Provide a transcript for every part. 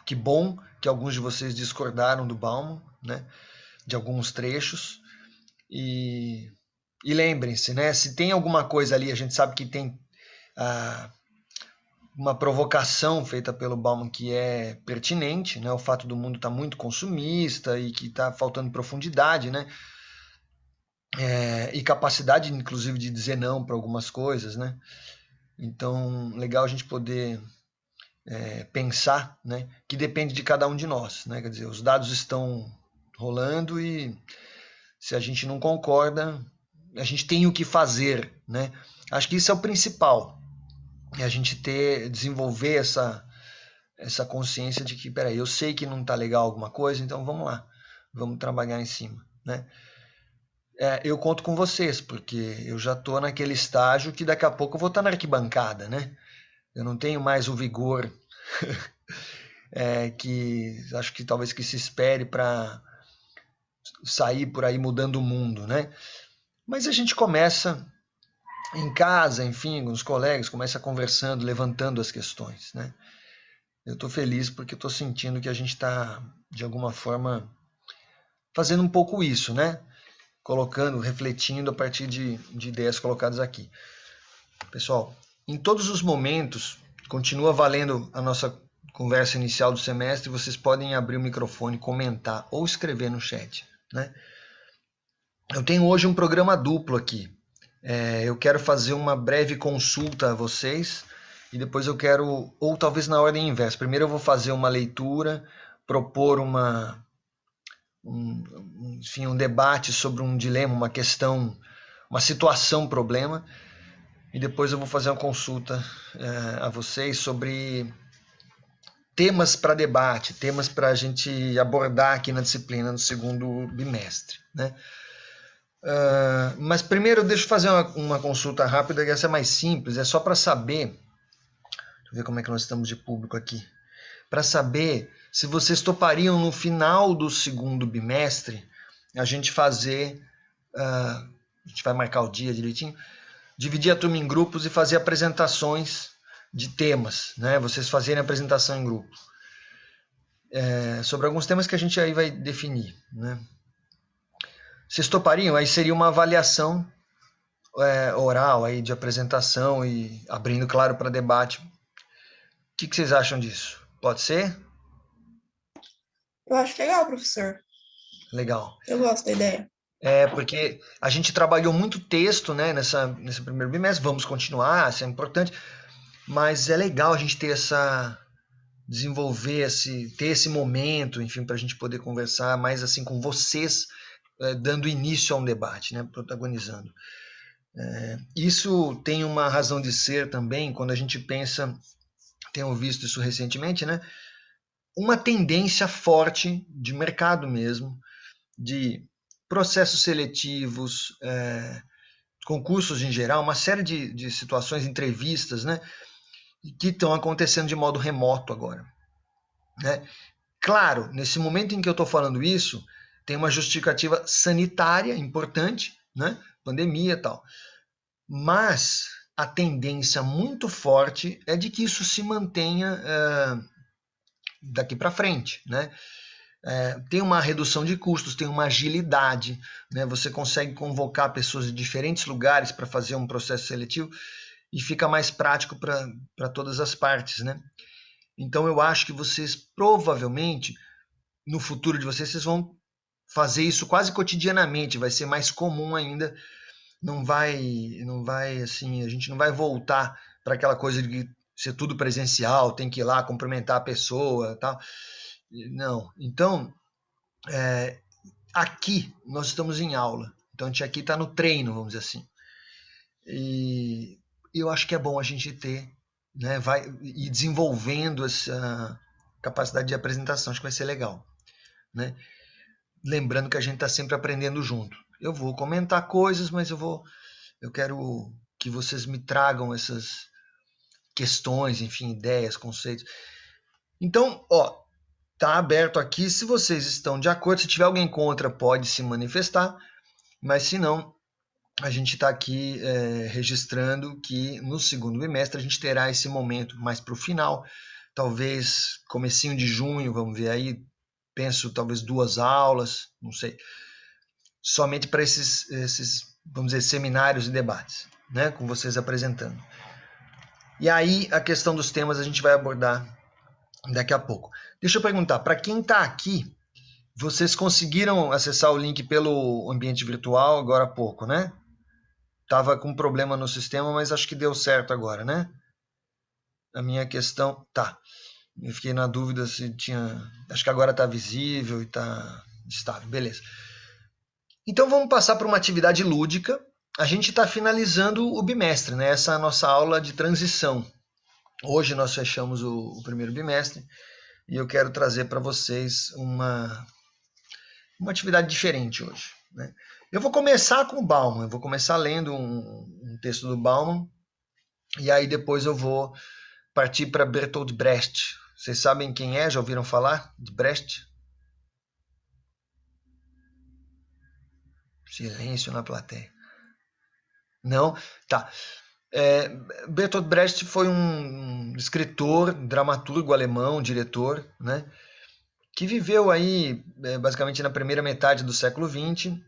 Que bom que alguns de vocês discordaram do Bauman, né? De alguns trechos. E lembrem-se, né? Se tem alguma coisa ali, a gente sabe que tem uma provocação feita pelo Bauman que é pertinente, né? O fato do mundo estar muito consumista e que está faltando profundidade, né? E capacidade, inclusive, de dizer não para algumas coisas, né? Então, legal a gente poder pensar, né? Que depende de cada um de nós, né? Quer dizer, os dados estão rolando e se a gente não concorda, a gente tem o que fazer, né? Acho que isso é o principal. É a gente desenvolver essa consciência de que, peraí, eu sei que não está legal alguma coisa, então vamos lá, vamos trabalhar em cima, né? Eu conto com vocês, porque eu já estou naquele estágio que daqui a pouco eu vou estar na arquibancada, né? Eu não tenho mais o vigor que acho que talvez que se espere para sair por aí mudando o mundo, né? Mas a gente começa em casa, enfim, com os colegas, começa conversando, levantando as questões, né? Eu estou feliz porque estou sentindo que a gente está, de alguma forma, fazendo um pouco isso, né? Colocando, refletindo a partir de ideias colocadas aqui. Pessoal, em todos os momentos, continua valendo a nossa conversa inicial do semestre, vocês podem abrir o microfone, comentar ou escrever no chat, né? Eu tenho hoje um programa duplo aqui. Eu quero fazer uma breve consulta a vocês e depois eu quero, ou talvez na ordem inversa. Primeiro eu vou fazer uma leitura, propor enfim, um debate sobre um dilema, uma questão, uma situação, problema, e depois eu vou fazer uma consulta a vocês sobre temas para debate, temas para a gente abordar aqui na disciplina no segundo bimestre, né? Mas primeiro deixa eu fazer uma consulta rápida, que essa é mais simples, é só para saber, deixa eu ver como é que nós estamos de público aqui, para saber se vocês topariam no final do segundo bimestre a gente fazer, a gente vai marcar o dia direitinho, dividir a turma em grupos e fazer apresentações de temas, né? Vocês fazerem apresentação em grupo. Sobre alguns temas que a gente aí vai definir, né? Vocês topariam? Aí seria uma avaliação oral aí de apresentação e abrindo, claro, para debate. O que vocês acham disso? Pode ser? Eu acho legal, professor. Legal. Eu gosto da ideia. Porque a gente trabalhou muito texto, né, nesse primeiro bimestre, vamos continuar, isso é importante, mas é legal a gente ter desenvolver ter esse momento, enfim, para a gente poder conversar mais assim com vocês, dando início a um debate, né, protagonizando. Isso tem uma razão de ser também, quando a gente pensa, tenho visto isso recentemente, né, uma tendência forte de mercado mesmo, de processos seletivos, concursos em geral, uma série de situações, entrevistas, né, que estão acontecendo de modo remoto agora, né? Claro, nesse momento em que eu estou falando isso, tem uma justificativa sanitária importante, né? Pandemia e tal. Mas a tendência muito forte é de que isso se mantenha daqui para frente, né? Tem uma redução de custos, tem uma agilidade, né? Você consegue convocar pessoas de diferentes lugares para fazer um processo seletivo e fica mais prático para todas as partes, né? Então eu acho que vocês provavelmente, no futuro de vocês vão fazer isso quase cotidianamente, vai ser mais comum ainda, não vai assim, a gente não vai voltar para aquela coisa de ser tudo presencial, tem que ir lá cumprimentar a pessoa, tal. Não. Então, aqui nós estamos em aula, então a gente aqui está no treino, vamos dizer assim. E eu acho que é bom a gente ter, né, vai ir desenvolvendo essa capacidade de apresentação, acho que vai ser legal, né? Lembrando que a gente está sempre aprendendo junto. Eu vou comentar coisas, mas eu quero que vocês me tragam essas questões, enfim, ideias, conceitos. Então, tá aberto aqui. Se vocês estão de acordo, se tiver alguém contra, pode se manifestar, mas se não, a gente está aqui registrando que no segundo bimestre a gente terá esse momento mais para o final talvez comecinho de junho, vamos ver aí, penso talvez 2 aulas, não sei, somente para esses, vamos dizer, seminários e debates, né, com vocês apresentando. E aí a questão dos temas a gente vai abordar daqui a pouco. Deixa eu perguntar, para quem está aqui, vocês conseguiram acessar o link pelo ambiente virtual agora há pouco, né? Tava com problema no sistema, mas acho que deu certo agora, né? A minha questão... Tá. Eu fiquei na dúvida se tinha... Acho que agora está visível e está estável. Beleza. Então vamos passar para uma atividade lúdica. A gente está finalizando o bimestre, né? Essa é a nossa aula de transição. Hoje nós fechamos o primeiro bimestre e eu quero trazer para vocês uma atividade diferente hoje, né? Eu vou começar com o Bauman, eu vou começar lendo um texto do Bauman e aí depois eu vou partir para Bertolt Brecht. Vocês sabem quem é? Já ouviram falar de Brecht? Silêncio na plateia. Não? Tá. Bertolt Brecht foi um escritor, dramaturgo alemão, diretor, né? Que viveu aí basicamente na primeira metade do século XX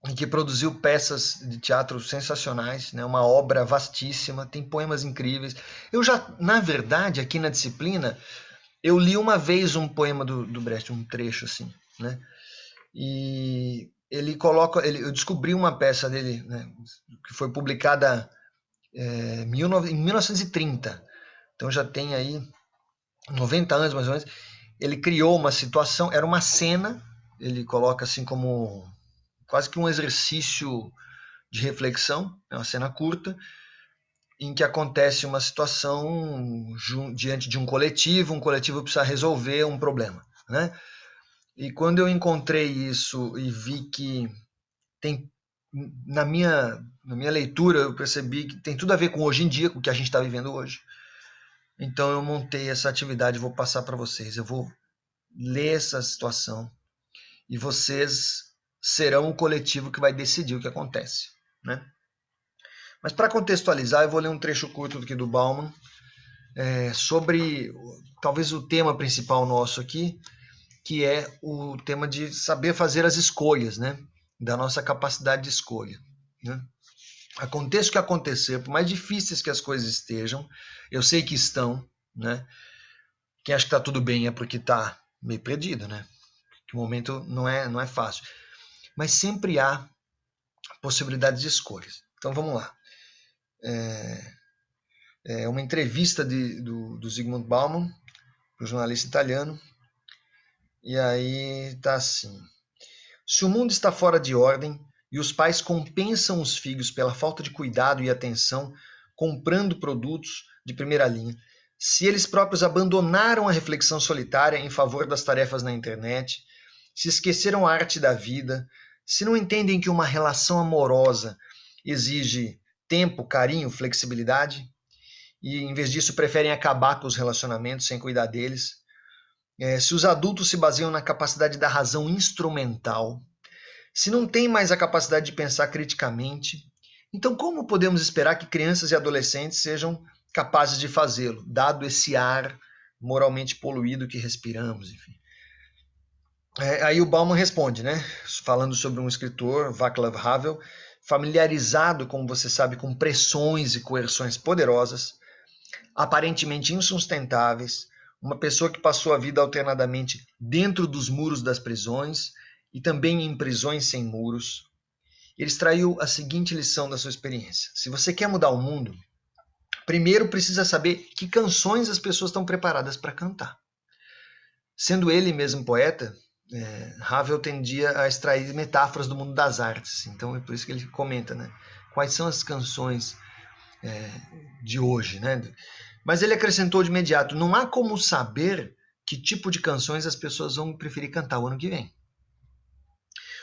e que produziu peças de teatro sensacionais, né? Uma obra vastíssima, tem poemas incríveis. Eu já, na verdade, aqui na disciplina, eu li uma vez um poema do Brecht, um trecho assim, né? E ele coloca, eu descobri uma peça dele, né, que foi publicada em 1930, então já tem aí 90 anos mais ou menos. Ele criou uma situação, era uma cena, ele coloca assim como quase que um exercício de reflexão, é uma cena curta, em que acontece uma situação diante de um coletivo precisa resolver um problema, né? E quando eu encontrei isso e vi que tem, na minha leitura, eu percebi que tem tudo a ver com hoje em dia, com o que a gente está vivendo hoje. Então eu montei essa atividade e vou passar para vocês. Eu vou ler essa situação e vocês serão o coletivo que vai decidir o que acontece, né? Mas para contextualizar, eu vou ler um trecho curto aqui do Bauman sobre talvez o tema principal nosso aqui, que é o tema de saber fazer as escolhas, né? Da nossa capacidade de escolha, né? Aconteça o que acontecer, por mais difíceis que as coisas estejam, eu sei que estão, né? Quem acha que está tudo bem é porque está meio perdido, né? Que o momento não é fácil. Mas sempre há possibilidades de escolhas. Então vamos lá. É uma entrevista do Zygmunt Bauman, para o jornalista italiano, e aí tá assim: se o mundo está fora de ordem e os pais compensam os filhos pela falta de cuidado e atenção, comprando produtos de primeira linha, se eles próprios abandonaram a reflexão solitária em favor das tarefas na internet, se esqueceram a arte da vida, se não entendem que uma relação amorosa exige tempo, carinho, flexibilidade, e em vez disso preferem acabar com os relacionamentos sem cuidar deles, se os adultos se baseiam na capacidade da razão instrumental, se não têm mais a capacidade de pensar criticamente, então como podemos esperar que crianças e adolescentes sejam capazes de fazê-lo, dado esse ar moralmente poluído que respiramos, enfim? Aí o Bauman responde, né, falando sobre um escritor, Václav Havel, familiarizado, como você sabe, com pressões e coerções poderosas, aparentemente insustentáveis, uma pessoa que passou a vida alternadamente dentro dos muros das prisões e também em prisões sem muros. Ele extraiu a seguinte lição da sua experiência: se você quer mudar o mundo, primeiro precisa saber que canções as pessoas estão preparadas para cantar. Sendo ele mesmo poeta, Havel tendia a extrair metáforas do mundo das artes. Então é por isso que ele comenta, né, quais são as canções de hoje, né? Mas ele acrescentou de imediato: não há como saber que tipo de canções as pessoas vão preferir cantar o ano que vem.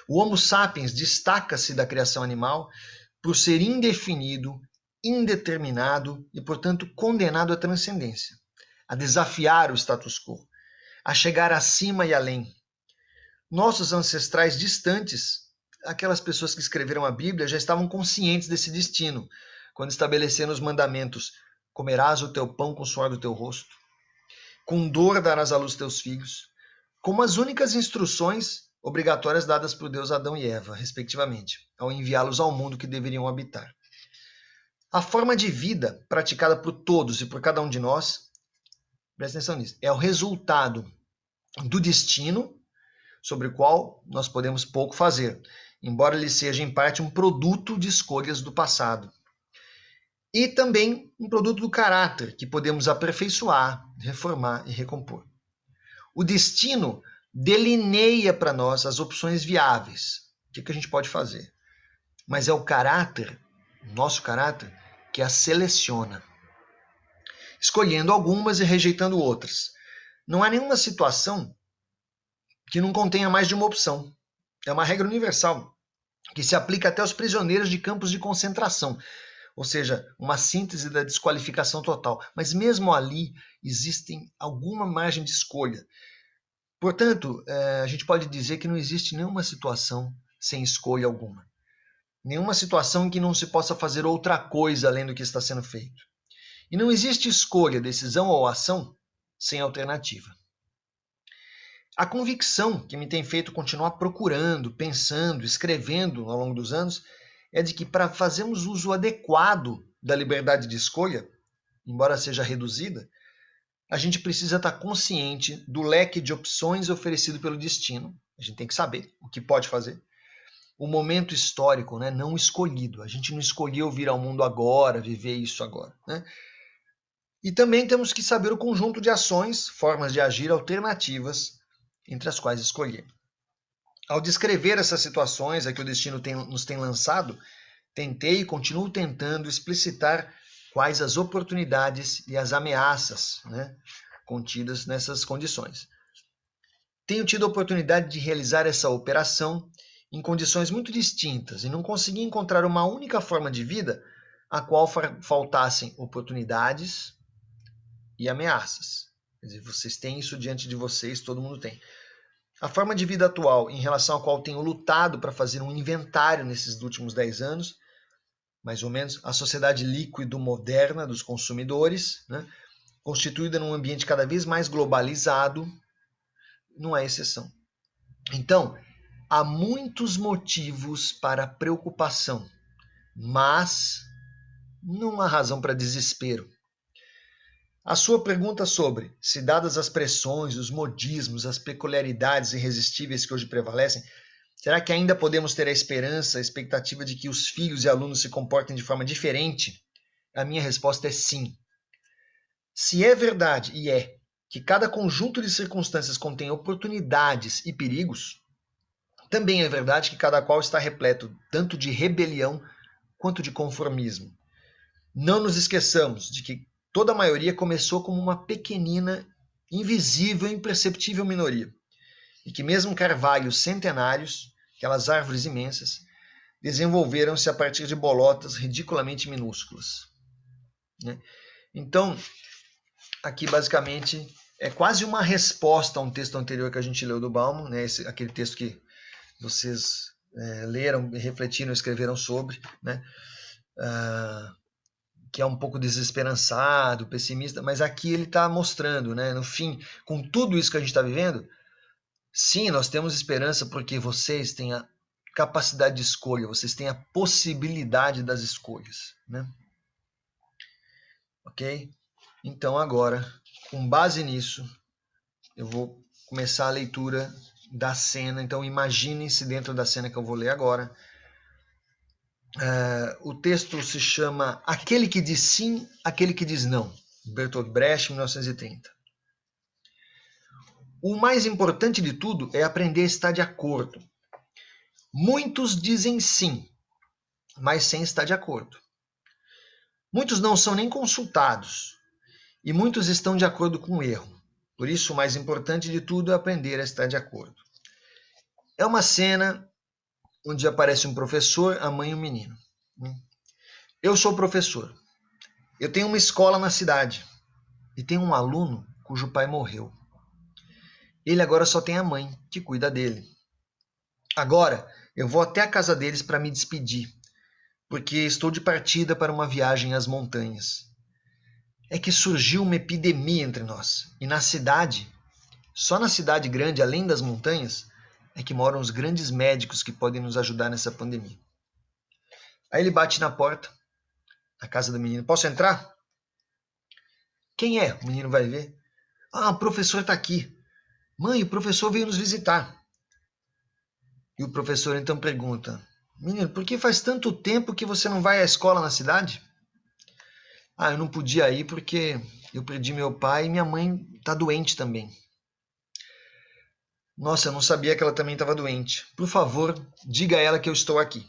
O Homo sapiens destaca-se da criação animal por ser indefinido, indeterminado e, portanto, condenado à transcendência, a desafiar o status quo, a chegar acima e além. Nossos ancestrais distantes, aquelas pessoas que escreveram a Bíblia, já estavam conscientes desse destino, quando estabeleceram os mandamentos: comerás o teu pão com o suor do teu rosto. com dor darás à luz teus filhos, como as únicas instruções obrigatórias dadas por Deus a Adão e Eva, respectivamente, ao enviá-los ao mundo que deveriam habitar. A forma de vida praticada por todos e por cada um de nós, presta atenção nisso, é o resultado do destino sobre o qual nós podemos pouco fazer, embora ele seja em parte um produto de escolhas do passado. E também um produto do caráter, que podemos aperfeiçoar, reformar e recompor. O destino delineia para nós as opções viáveis. O que a gente pode fazer? Mas é o caráter, o nosso caráter, que as seleciona, escolhendo algumas e rejeitando outras. Não há nenhuma situação que não contenha mais de uma opção. É uma regra universal, que se aplica até aos prisioneiros de campos de concentração, ou seja, uma síntese da desqualificação total. Mas mesmo ali existem alguma margem de escolha. Portanto, a gente pode dizer que não existe nenhuma situação sem escolha alguma. Nenhuma situação em que não se possa fazer outra coisa além do que está sendo feito. E não existe escolha, decisão ou ação sem alternativa. A convicção que me tem feito continuar procurando, pensando, escrevendo ao longo dos anos é de que para fazermos uso adequado da liberdade de escolha, embora seja reduzida, a gente precisa estar consciente do leque de opções oferecido pelo destino. A gente tem que saber o que pode fazer. O momento histórico, né, não escolhido. A gente não escolheu vir ao mundo agora, viver isso agora. Né? E também temos que saber o conjunto de ações, formas de agir alternativas entre as quais escolher. Ao descrever essas situações a que o destino nos tem lançado, tentei e continuo tentando explicitar quais as oportunidades e as ameaças, né, contidas nessas condições. Tenho tido a oportunidade de realizar essa operação em condições muito distintas e não consegui encontrar uma única forma de vida a qual faltassem oportunidades e ameaças. Quer dizer, vocês têm isso diante de vocês, todo mundo tem. A forma de vida atual, em relação à qual tenho lutado para fazer um inventário nesses últimos 10 anos, mais ou menos, a sociedade líquido-moderna dos consumidores, né, constituída num ambiente cada vez mais globalizado, não é exceção. Então, há muitos motivos para preocupação, mas não há razão para desespero. A sua pergunta sobre se, dadas as pressões, os modismos, as peculiaridades irresistíveis que hoje prevalecem, será que ainda podemos ter a esperança, a expectativa de que os filhos e alunos se comportem de forma diferente? A minha resposta é sim. Se é verdade, e é, que cada conjunto de circunstâncias contém oportunidades e perigos, também é verdade que cada qual está repleto tanto de rebelião quanto de conformismo. Não nos esqueçamos de que toda a maioria começou como uma pequenina, invisível e imperceptível minoria. E que mesmo carvalhos centenários, aquelas árvores imensas, desenvolveram-se a partir de bolotas ridiculamente minúsculas. Então, aqui basicamente é quase uma resposta a um texto anterior que a gente leu do Bauman, né? Aquele texto que vocês leram, refletiram, escreveram sobre, né? Que é um pouco desesperançado, pessimista, mas aqui ele está mostrando, né? No fim, com tudo isso que a gente está vivendo, sim, nós temos esperança porque vocês têm a capacidade de escolha, vocês têm a possibilidade das escolhas, né? Ok? Então agora, com base nisso, eu vou começar a leitura da cena. Então imaginem-se dentro da cena que eu vou ler agora. O texto se chama Aquele que diz sim, aquele que diz não. Bertolt Brecht, 1930. O mais importante de tudo é aprender a estar de acordo. Muitos dizem sim, mas sem estar de acordo. Muitos não são nem consultados, e muitos estão de acordo com o erro. Por isso, o mais importante de tudo é aprender a estar de acordo. É uma cena onde aparece um professor, a mãe e um menino. Eu sou professor. Eu tenho uma escola na cidade e tenho um aluno cujo pai morreu. Ele agora só tem a mãe, que cuida dele. Agora, eu vou até a casa deles para me despedir, porque estou de partida para uma viagem às montanhas. é que surgiu uma epidemia entre nós. E na cidade, só na cidade grande, além das montanhas, é que moram os grandes médicos que podem nos ajudar nessa pandemia. Aí ele bate na porta, na casa do menino. Posso entrar? Quem é? O menino vai ver. Ah, o professor está aqui. Mãe, o professor veio nos visitar. E o professor então pergunta: menino, por que faz tanto tempo que você não vai à escola na cidade? Ah, eu não podia ir porque eu perdi meu pai e minha mãe está doente também. Nossa, eu não sabia que ela também estava doente. Por favor, diga a ela que eu estou aqui.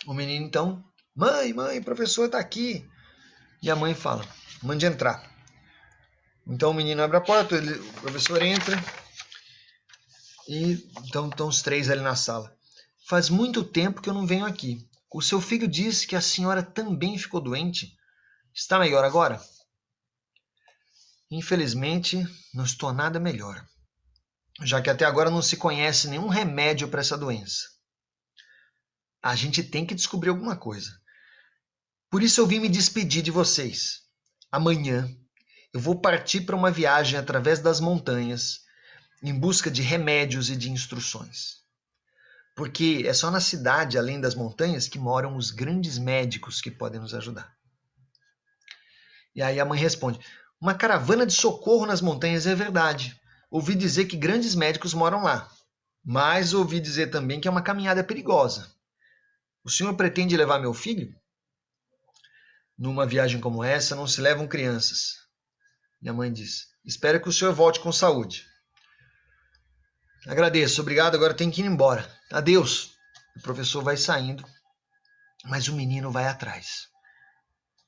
O menino então: mãe, o professor está aqui. E a mãe fala: mande entrar. Então o menino abre a porta, o professor entra e então estão os três ali na sala. Faz muito tempo que eu não venho aqui. O seu filho disse que a senhora também ficou doente. Está melhor agora? Infelizmente, não estou nada melhor, já que até agora não se conhece nenhum remédio para essa doença. A gente tem que descobrir alguma coisa. Por isso eu vim me despedir de vocês. Amanhã eu vou partir para uma viagem através das montanhas em busca de remédios e de instruções. Porque é só na cidade, além das montanhas, que moram os grandes médicos que podem nos ajudar. E aí a mãe responde: uma caravana de socorro nas montanhas é verdade. Ouvi dizer que grandes médicos moram lá. Mas ouvi dizer também que é uma caminhada perigosa. O senhor pretende levar meu filho? Numa viagem como essa não se levam crianças. Minha mãe diz: espero que o senhor volte com saúde. Agradeço, obrigado, agora tenho que ir embora. Adeus. O professor vai saindo, mas o menino vai atrás.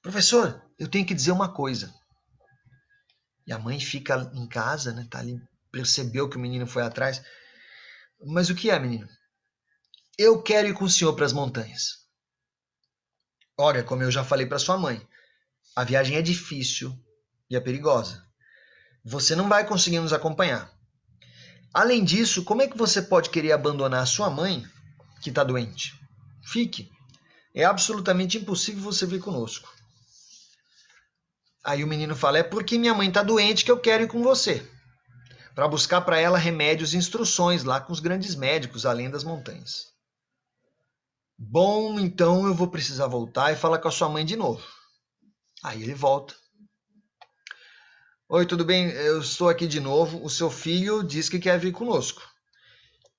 Professor, eu tenho que dizer uma coisa. E a mãe fica em casa, né? Tá ali, percebeu que o menino foi atrás. Mas o que é, menino? Eu quero ir com o senhor para as montanhas. Olha, como eu já falei para sua mãe, a viagem é difícil e é perigosa. Você não vai conseguir nos acompanhar. Além disso, como é que você pode querer abandonar a sua mãe, que está doente? Fique. É absolutamente impossível você vir conosco. Aí o menino fala: é porque minha mãe está doente que eu quero ir com você, para buscar para ela remédios e instruções lá com os grandes médicos, além das montanhas. Bom, então eu vou precisar voltar e falar com a sua mãe de novo. Aí ele volta. Oi, tudo bem? Eu estou aqui de novo. O seu filho disse que quer vir conosco.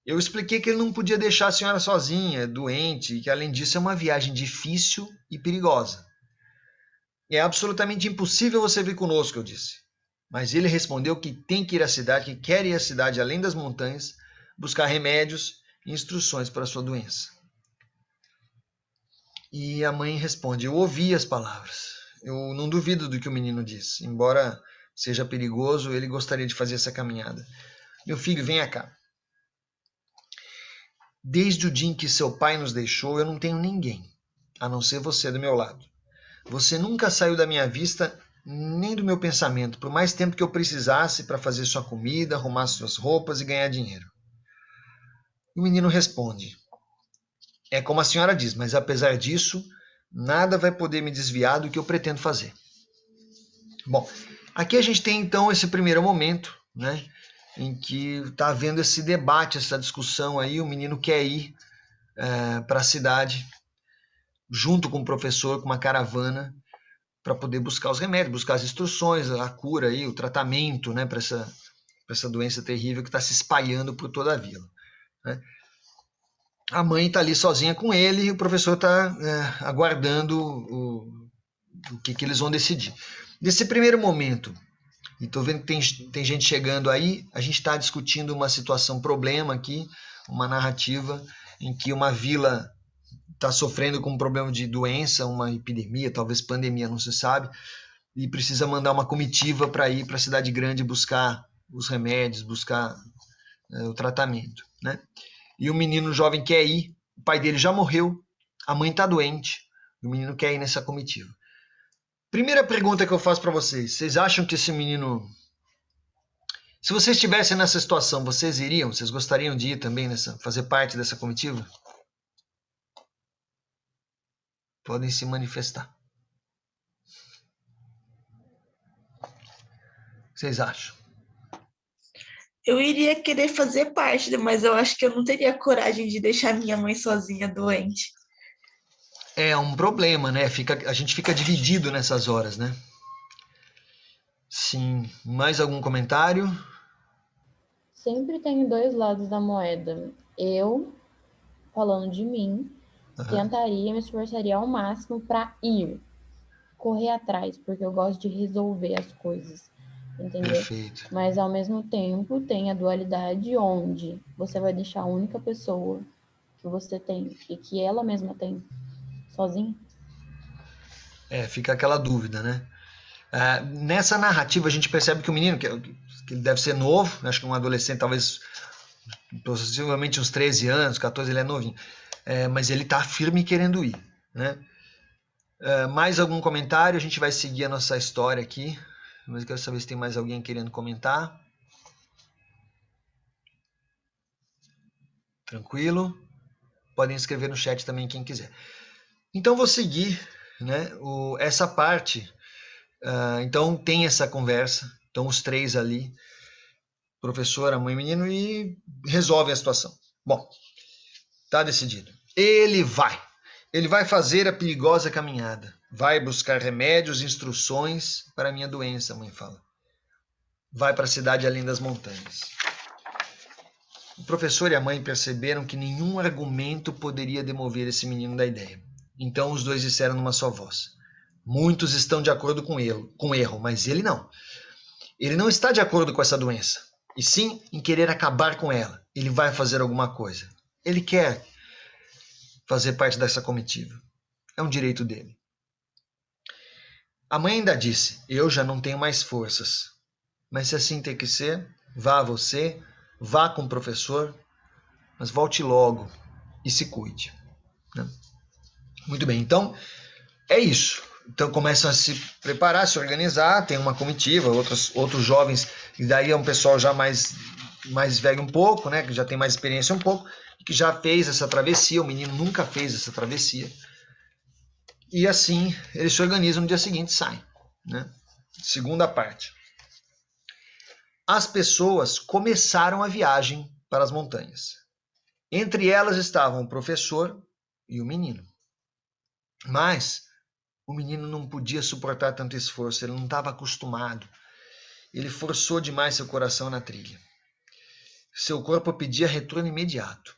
Eu expliquei que ele não podia deixar a senhora sozinha, doente, e que além disso é uma viagem difícil e perigosa. É absolutamente impossível você vir conosco, eu disse. Mas ele respondeu que tem que ir à cidade, que quer ir à cidade além das montanhas, buscar remédios e instruções para a sua doença. E a mãe responde: eu ouvi as palavras. Eu não duvido do que o menino disse. Embora seja perigoso, ele gostaria de fazer essa caminhada. Meu filho, venha cá. Desde o dia em que seu pai nos deixou, eu não tenho ninguém, a não ser você do meu lado. Você nunca saiu da minha vista, nem do meu pensamento, por mais tempo que eu precisasse para fazer sua comida, arrumar suas roupas e ganhar dinheiro. O menino responde: é como a senhora diz, mas apesar disso, nada vai poder me desviar do que eu pretendo fazer. Bom, aqui a gente tem então esse primeiro momento, né, em que está havendo esse debate, essa discussão aí. O menino quer ir para a cidade, junto com o professor, com uma caravana, para poder buscar os remédios, buscar as instruções, a cura, aí, o tratamento, né, para essa doença terrível que está se espalhando por toda a vila. Né? A mãe está ali sozinha com ele e o professor está aguardando o que eles vão decidir. Nesse primeiro momento, e estou vendo que tem gente chegando aí, a gente está discutindo uma situação, problema aqui, uma narrativa em que uma vila está sofrendo com um problema de doença, uma epidemia, talvez pandemia, não se sabe, e precisa mandar uma comitiva para ir para a cidade grande buscar os remédios, buscar o tratamento. Né? E o menino jovem quer ir, o pai dele já morreu, a mãe está doente, e o menino quer ir nessa comitiva. Primeira pergunta que eu faço para vocês: vocês acham que esse menino... Se vocês estivessem nessa situação, vocês iriam? Vocês gostariam de ir também, fazer parte dessa comitiva? Podem se manifestar. que vocês acham? Eu iria querer fazer parte, mas eu acho que eu não teria coragem de deixar minha mãe sozinha doente. É um problema, né? A gente fica dividido nessas horas, né? Sim. Mais algum comentário? Sempre tem dois lados da moeda. Eu, falando de mim, Uhum. tentaria, me esforçaria ao máximo para ir, correr atrás, porque eu gosto de resolver as coisas, entendeu? Perfeito. Mas ao mesmo tempo tem a dualidade onde você vai deixar a única pessoa que você tem e que ela mesma tem sozinha. Fica aquela dúvida, né? Nessa narrativa a gente percebe que o menino, que ele deve ser novo, acho que um adolescente, talvez possivelmente uns 13 anos, 14, ele é novinho, mas ele está firme querendo ir, né? Mais algum comentário? A gente vai seguir a nossa história aqui, mas eu quero saber se tem mais alguém querendo comentar. Tranquilo? Podem escrever no chat também quem quiser. Então vou seguir, né, essa parte. Então tem essa conversa, então os três ali, professora, mãe e menino, e resolvem a situação. Bom, tá decidido. Ele vai fazer a perigosa caminhada, vai buscar remédios, instruções para a minha doença, a mãe fala. Vai para a cidade além das montanhas. O professor e a mãe perceberam que nenhum argumento poderia demover esse menino da ideia. Então os dois disseram numa só voz: muitos estão de acordo com o erro, mas ele não. Ele não está de acordo com essa doença, e sim em querer acabar com ela. Ele vai fazer alguma coisa. Ele quer fazer parte dessa comitiva. É um direito dele. A mãe ainda disse: eu já não tenho mais forças. Mas se assim tem que ser, vá você, vá com o professor, mas volte logo e se cuide. Né? Muito bem, então é isso. Então começam a se preparar, a se organizar, tem uma comitiva, outros jovens, e daí é um pessoal já mais velho um pouco, né, que já tem mais experiência um pouco, que já fez essa travessia, o menino nunca fez essa travessia. E assim, eles se organizam no dia seguinte e saem. Né? Segunda parte. As pessoas começaram a viagem para as montanhas. Entre elas estavam o professor e o menino. Mas o menino não podia suportar tanto esforço, ele não estava acostumado. Ele forçou demais seu coração na trilha. Seu corpo pedia retorno imediato.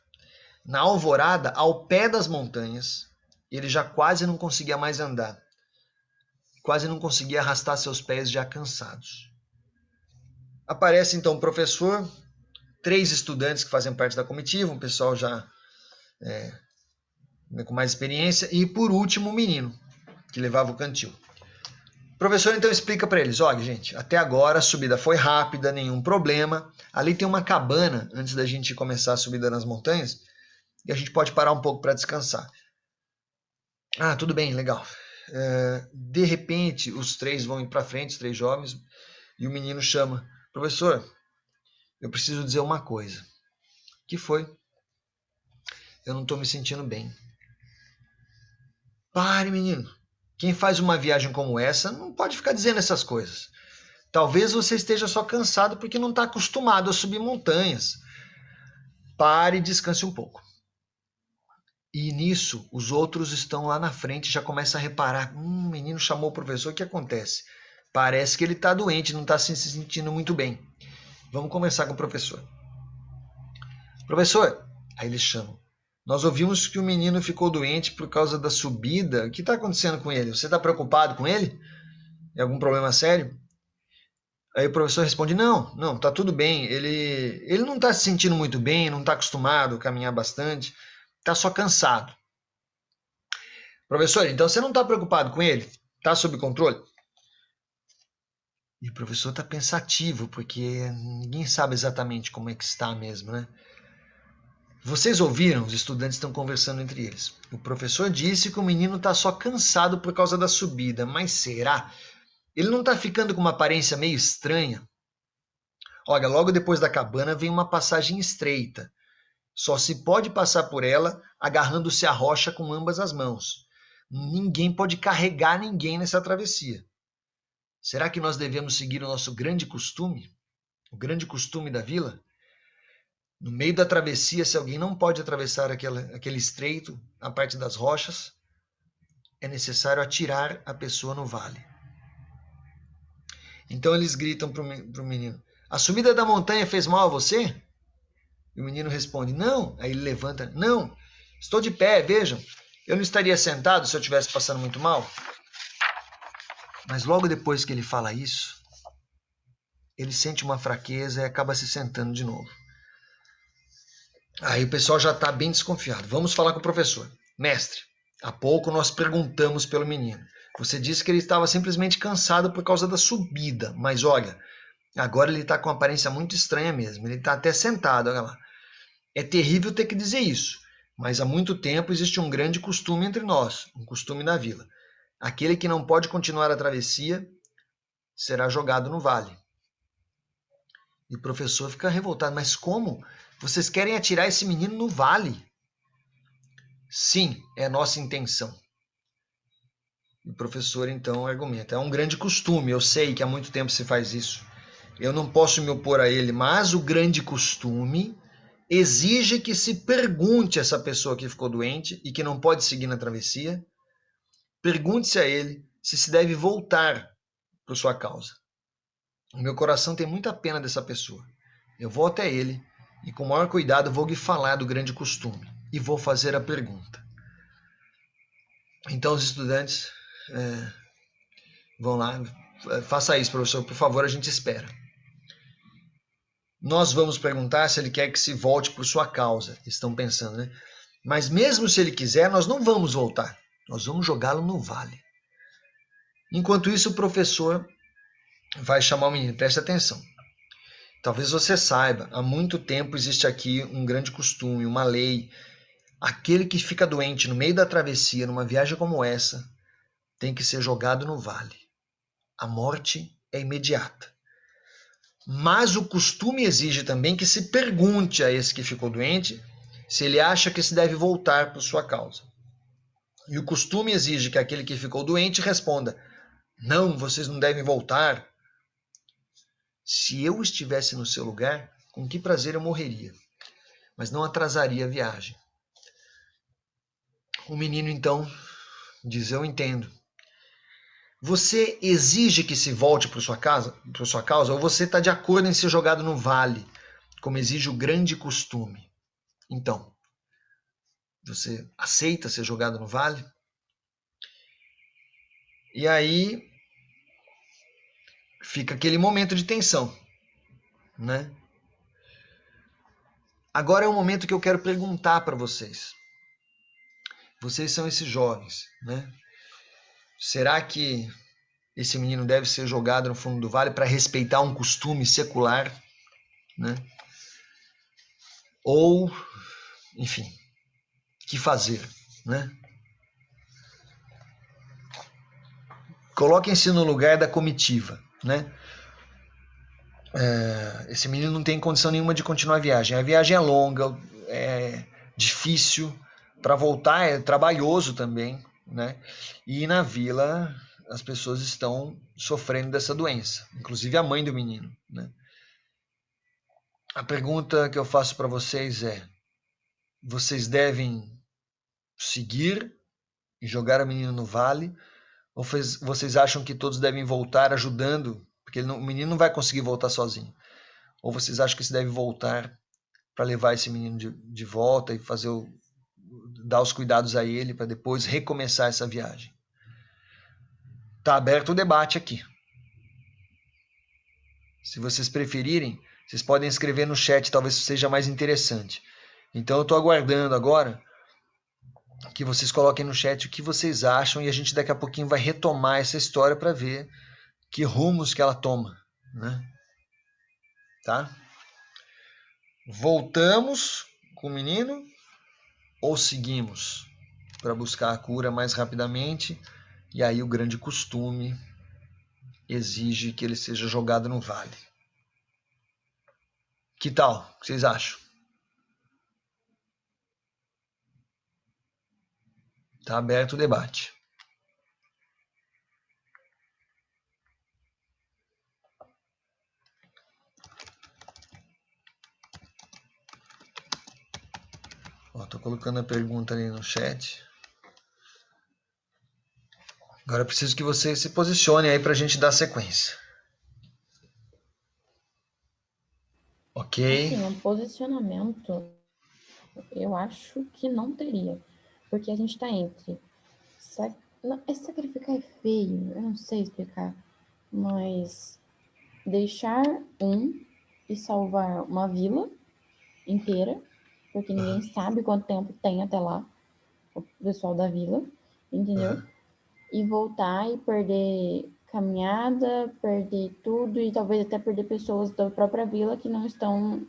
Na alvorada, ao pé das montanhas, ele já quase não conseguia mais andar. Quase não conseguia arrastar seus pés já cansados. Aparece então o professor, 3 estudantes que fazem parte da comitiva, um pessoal já com mais experiência, e por último o menino, que levava o cantil. O professor então explica para eles: olha, gente, até agora a subida foi rápida, nenhum problema. Ali tem uma cabana antes da gente começar a subida nas montanhas e a gente pode parar um pouco para descansar. Ah, tudo bem, legal. De repente, os 3 vão ir para frente, os 3 jovens, e o menino chama: professor, eu preciso dizer uma coisa. Que foi? Eu não estou me sentindo bem. Pare, menino. Quem faz uma viagem como essa não pode ficar dizendo essas coisas. Talvez você esteja só cansado porque não está acostumado a subir montanhas. Pare e descanse um pouco. E nisso, os outros estão lá na frente e já começam a reparar. O menino chamou o professor, o que acontece? Parece que ele está doente, não está se sentindo muito bem. Vamos conversar com o professor. Professor, aí eles chamam. Nós ouvimos que o menino ficou doente por causa da subida. O que está acontecendo com ele? Você está preocupado com ele? É algum problema sério? Aí o professor responde: não, tá tudo bem. Ele não está se sentindo muito bem, não está acostumado a caminhar bastante, está só cansado. Professor, então você não está preocupado com ele? Está sob controle? E o professor está pensativo, porque ninguém sabe exatamente como é que está mesmo, né? Vocês ouviram? Os estudantes estão conversando entre eles. O professor disse que o menino está só cansado por causa da subida, mas será? Ele não está ficando com uma aparência meio estranha? Olha, logo depois da cabana vem uma passagem estreita. Só se pode passar por ela agarrando-se à rocha com ambas as mãos. Ninguém pode carregar ninguém nessa travessia. Será que nós devemos seguir o nosso grande costume? O grande costume da vila? No meio da travessia, se alguém não pode atravessar aquele estreito, a parte das rochas, é necessário atirar a pessoa no vale. Então eles gritam para o menino: a subida da montanha fez mal a você? E o menino responde: não. Aí ele levanta: não, estou de pé, vejam. Eu não estaria sentado se eu estivesse passando muito mal? Mas logo depois que ele fala isso, ele sente uma fraqueza e acaba se sentando de novo. Aí o pessoal já está bem desconfiado. Vamos falar com o professor. Mestre, há pouco nós perguntamos pelo menino. Você disse que ele estava simplesmente cansado por causa da subida. Mas olha, agora ele está com uma aparência muito estranha mesmo. Ele está até sentado, olha lá. É terrível ter que dizer isso, mas há muito tempo existe um grande costume entre nós, um costume na vila. Aquele que não pode continuar a travessia será jogado no vale. E o professor fica revoltado. Mas como? Vocês querem atirar esse menino no vale? Sim, é a nossa intenção. E o professor então argumenta. É um grande costume, eu sei que há muito tempo se faz isso. Eu não posso me opor a ele, mas o grande costume exige que se pergunte a essa pessoa que ficou doente e que não pode seguir na travessia, pergunte-se a ele se deve voltar por sua causa. O meu coração tem muita pena dessa pessoa. Eu vou até ele e com o maior cuidado vou lhe falar do grande costume e vou fazer a pergunta. Então os estudantes vão lá, faça isso, professor, por favor, a gente espera. Nós vamos perguntar se ele quer que se volte por sua causa. Estão pensando, né? Mas mesmo se ele quiser, nós não vamos voltar. Nós vamos jogá-lo no vale. Enquanto isso, o professor vai chamar o menino. Preste atenção. Talvez você saiba, há muito tempo existe aqui um grande costume, uma lei. Aquele que fica doente no meio da travessia, numa viagem como essa, tem que ser jogado no vale. A morte é imediata. Mas o costume exige também que se pergunte a esse que ficou doente se ele acha que se deve voltar por sua causa. E o costume exige que aquele que ficou doente responda: não, vocês não devem voltar. Se eu estivesse no seu lugar, com que prazer eu morreria, mas não atrasaria a viagem. O menino então diz: eu entendo. Você exige que se volte por sua causa, ou você está de acordo em ser jogado no vale, como exige o grande costume? Então, você aceita ser jogado no vale? E aí fica aquele momento de tensão, né? Agora é o momento que eu quero perguntar para vocês. Vocês são esses jovens, né? Será que esse menino deve ser jogado no fundo do vale para respeitar um costume secular, né? Ou, enfim, que fazer, né? Coloquem-se no lugar da comitiva, né? Esse menino não tem condição nenhuma de continuar a viagem. A viagem é longa, é difícil, para voltar é trabalhoso também, né? E na vila as pessoas estão sofrendo dessa doença, inclusive a mãe do menino, né? A pergunta que eu faço para vocês é: vocês devem seguir e jogar o menino no vale? Ou vocês acham que todos devem voltar ajudando? Porque o menino não vai conseguir voltar sozinho. Ou vocês acham que se deve voltar para levar esse menino de volta e dar os cuidados a ele para depois recomeçar essa viagem? Está aberto o debate aqui. Se vocês preferirem, vocês podem escrever no chat, talvez seja mais interessante. Então eu estou aguardando agora que vocês coloquem no chat o que vocês acham e a gente daqui a pouquinho vai retomar essa história para ver que rumos que ela toma, né? Tá? Voltamos com o menino ou seguimos para buscar a cura mais rapidamente? E aí o grande costume exige que ele seja jogado no vale. Que tal? O que vocês acham? Está aberto o debate. Tô colocando a pergunta ali no chat. Agora eu preciso que você se posicione aí para a gente dar sequência. Ok? Assim, um posicionamento, eu acho que não teria. Porque a gente está entre. Sacrificar é feio, eu não sei explicar. Mas deixar um e salvar uma vila inteira, porque ninguém sabe quanto tempo tem até lá, o pessoal da vila, entendeu? E voltar e perder caminhada, perder tudo e talvez até perder pessoas da própria vila que não estão,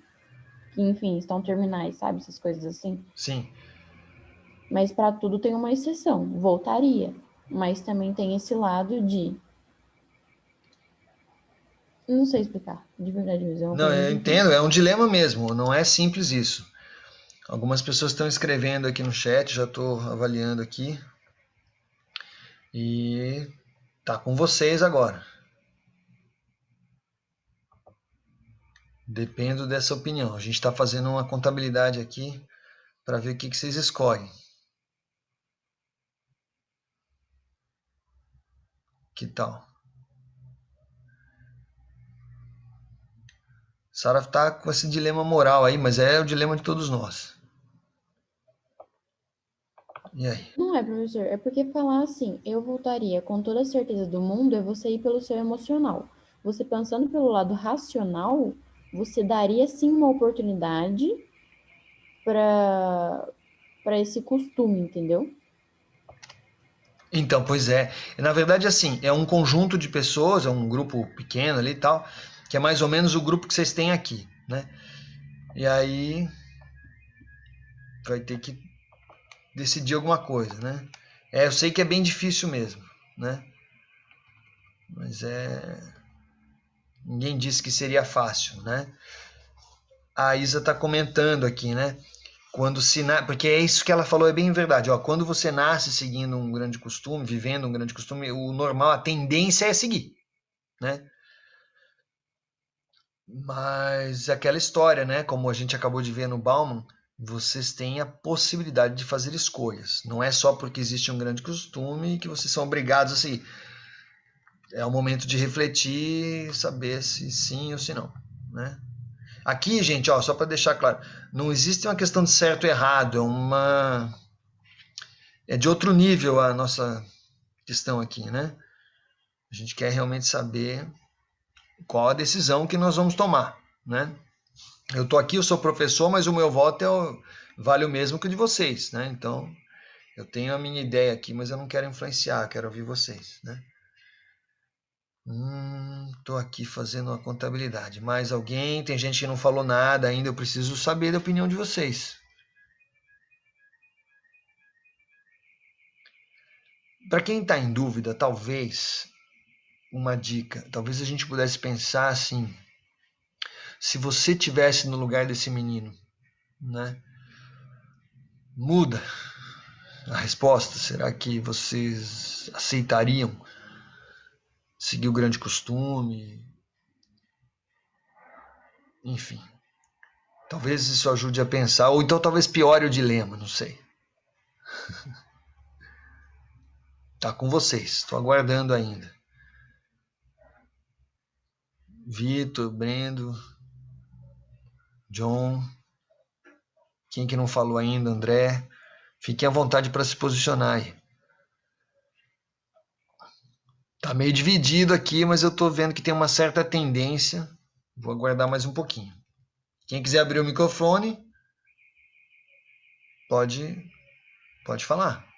que enfim, estão terminais, sabe? Essas coisas assim. Sim. Mas para tudo tem uma exceção. Voltaria. Mas também tem esse lado de. Não sei explicar, de verdade mesmo. É uma Não, coisa eu muito entendo, difícil. é um dilema mesmo, não é simples isso. Algumas pessoas estão escrevendo aqui no chat, já estou avaliando aqui. E tá com vocês agora. Dependo dessa opinião. A gente está fazendo uma contabilidade aqui para ver o que vocês escolhem. Que tal? Sara tá com esse dilema moral aí, mas é o dilema de todos nós. E aí? Não é, professor. É porque falar assim, eu voltaria com toda a certeza do mundo, é você ir pelo seu emocional. Você pensando pelo lado racional, você daria sim uma oportunidade para esse costume, entendeu? Então, pois é. Na verdade, assim, é um conjunto de pessoas, é um grupo pequeno ali e tal, que é mais ou menos o grupo que vocês têm aqui, né? E aí vai ter que decidir alguma coisa, né? Eu sei que é bem difícil mesmo, né? Mas ninguém disse que seria fácil, né? A Isa está comentando aqui, né? Porque é isso que ela falou, é bem verdade. Ó, quando você nasce seguindo um grande costume, vivendo um grande costume, o normal, a tendência é seguir, né? Mas aquela história, né? Como a gente acabou de ver no Bauman, vocês têm a possibilidade de fazer escolhas. Não é só porque existe um grande costume que vocês são obrigados a seguir. É o momento de refletir, saber se sim ou se não, né? Aqui, gente, ó, só para deixar claro, não existe uma questão de certo e errado, é de outro nível a nossa questão aqui, né? A gente quer realmente saber qual a decisão que nós vamos tomar, né? Eu tô aqui, eu sou professor, mas o meu voto vale o mesmo que o de vocês, né? Então, eu tenho a minha ideia aqui, mas eu não quero influenciar, quero ouvir vocês, né? Tô aqui fazendo uma contabilidade. Mais alguém? Tem gente que não falou nada ainda, eu preciso saber da opinião de vocês. Para quem está em dúvida, talvez uma dica, talvez a gente pudesse pensar assim, se você tivesse no lugar desse menino, né? Muda a resposta. Será que vocês aceitariam seguir o grande costume? Enfim, talvez isso ajude a pensar, ou então talvez piore o dilema, não sei. Tá com vocês, estou aguardando ainda. Vitor, Brendo, John, quem que não falou ainda, André, fiquem à vontade para se posicionar aí. Tá meio dividido aqui, mas eu tô vendo que tem uma certa tendência. Vou aguardar mais um pouquinho. Quem quiser abrir o microfone, pode falar.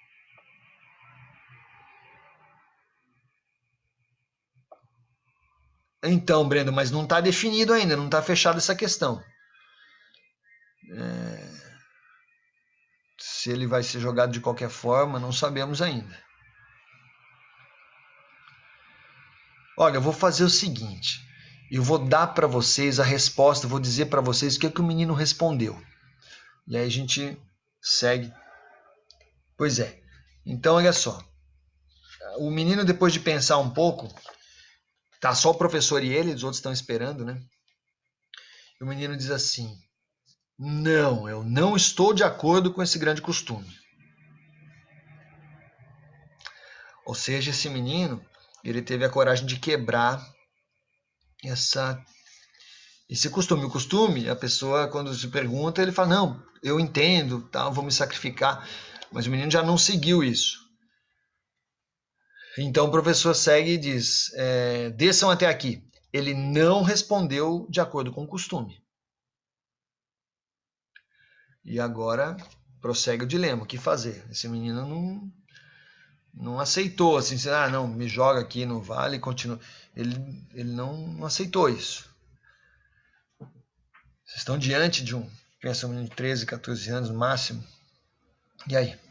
Então, Brendo, mas não está definido ainda, não está fechada essa questão. Se ele vai ser jogado de qualquer forma, não sabemos ainda. Olha, eu vou fazer o seguinte. Eu vou dar para vocês a resposta, vou dizer para vocês o que o menino respondeu. E aí a gente segue. Pois é. Então, olha só. O menino, depois de pensar um pouco, tá só o professor e ele, os outros estão esperando, né? E o menino diz assim: Não, eu não estou de acordo com esse grande costume. Ou seja, esse menino, ele teve a coragem de quebrar esse costume. O costume, a pessoa, quando se pergunta, ele fala, não, eu entendo, tá, vou me sacrificar. Mas o menino já não seguiu isso. Então o professor segue e diz, desçam até aqui. Ele não respondeu de acordo com o costume. E agora prossegue o dilema, o que fazer? Esse menino não aceitou, assim, não, me joga aqui no vale e continua. Ele não aceitou isso. Vocês estão diante de um menino de 13, 14 anos no máximo. E aí?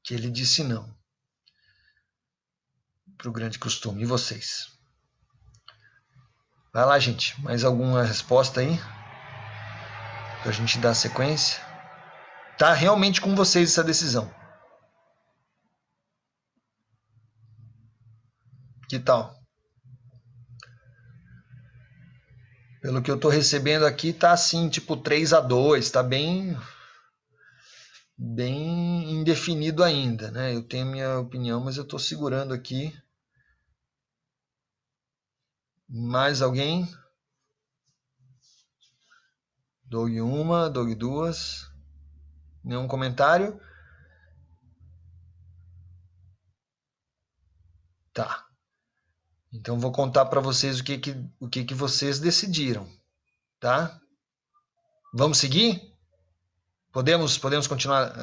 Que ele disse não para o grande costume. E vocês? Vai lá, gente. Mais alguma resposta aí? Para a gente dar sequência? Tá realmente com vocês essa decisão. Que tal? Pelo que eu tô recebendo aqui, tá assim, tipo 3-2, tá bem indefinido ainda, né? Eu tenho minha opinião, mas eu tô segurando aqui. Mais alguém? Doug uma, Doug duas. Nenhum comentário? Tá. Então vou contar para vocês o que vocês decidiram, tá? Vamos seguir? Podemos continuar